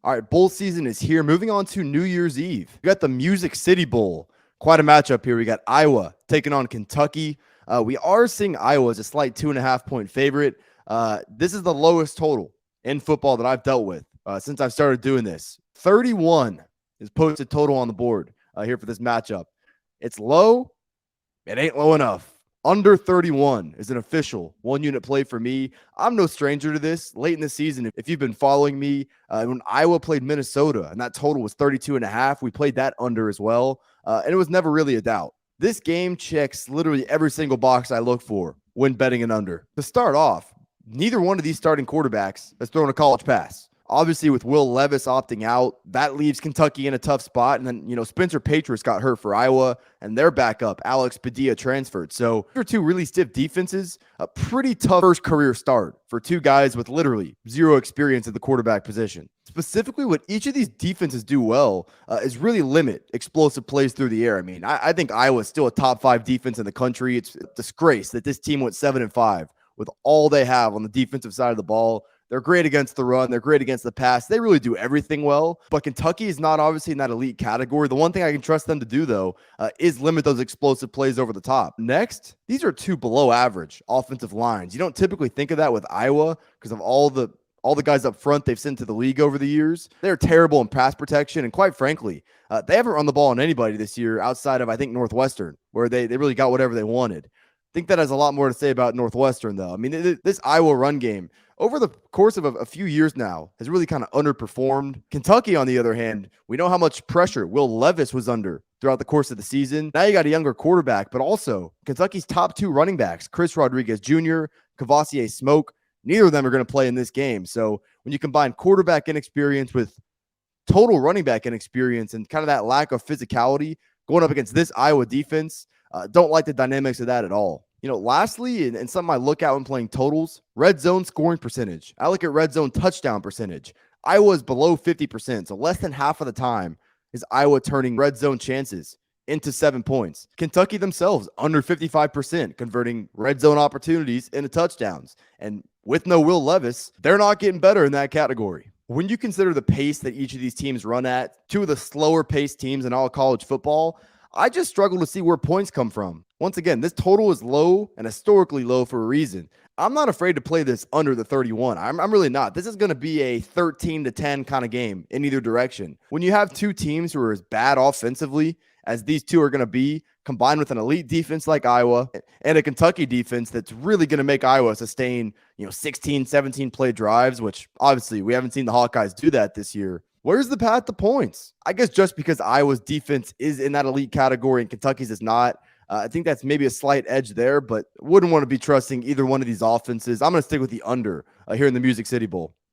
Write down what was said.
All right, bowl season is here. Moving on to New Year's Eve. We got the Music City Bowl. Quite a matchup here. We got Iowa taking on Kentucky. We are seeing Iowa as a slight 2.5 point favorite. This is the lowest total in football that I've dealt with since I've started doing this. 31 is posted total on the board here for this matchup. It's low. It ain't low enough. Under 31 is an official one-unit play for me. I'm no stranger to this. Late in the season, if you've been following me, when Iowa played Minnesota and that total was 32.5, we played that under as well, and it was never really a doubt. This game checks literally every single box I look for when betting an under. To start off, neither one of these starting quarterbacks has thrown a college pass. Obviously, with Will Levis opting out, that leaves Kentucky in a tough spot. And then, Spencer Patriots got hurt for Iowa, and their backup, Alex Padilla, transferred. So, these are two really stiff defenses. A pretty tough first career start for two guys with literally zero experience at the quarterback position. Specifically, what each of these defenses do well is really limit explosive plays through the air. I mean, I think Iowa's still a top 5 defense in the country. It's a disgrace that this team went 7-5 with all they have on the defensive side of the ball. They're great against the run. They're great against the pass. They really do everything well. But Kentucky is not obviously in that elite category. The one thing I can trust them to do, though, is limit those explosive plays over the top. Next, these are two below average offensive lines. You don't typically think of that with Iowa because of all the guys up front they've sent to the league over the years. They're terrible in pass protection. And quite frankly, they haven't run the ball on anybody this year outside of, I think, Northwestern, where they really got whatever they wanted. I think that has a lot more to say about Northwestern, though. I mean, this Iowa run game, over the course of a few years now, has really kind of underperformed. Kentucky, on the other hand, we know how much pressure Will Levis was under throughout the course of the season. Now you got a younger quarterback, but also Kentucky's top 2 running backs, Chris Rodriguez Jr., Kavosiey Smoke. Neither of them are going to play in this game. So when you combine quarterback inexperience with total running back inexperience and kind of that lack of physicality going up against this Iowa defense, don't like the dynamics of that at all. Lastly, and something I look at when playing totals, red zone scoring percentage. I look at red zone touchdown percentage. Iowa is below 50%, so less than half of the time is Iowa turning red zone chances into 7 points. Kentucky themselves, under 55%, converting red zone opportunities into touchdowns. And with no Will Levis, they're not getting better in that category. When you consider the pace that each of these teams run at, two of the slower paced teams in all college football, I just struggle to see where points come from. Once again, this total is low and historically low for a reason. I'm not afraid to play this under the 31. I'm really not. This is going to be a 13-10 kind of game in either direction. When you have two teams who are as bad offensively as these two are going to be, combined with an elite defense like Iowa and a Kentucky defense that's really going to make Iowa sustain, 16, 17 play drives, which obviously we haven't seen the Hawkeyes do that this year. Where's the path to points? I guess just because Iowa's defense is in that elite category and Kentucky's is not, I think that's maybe a slight edge there, but wouldn't want to be trusting either one of these offenses. I'm going to stick with the under here in the Music City Bowl.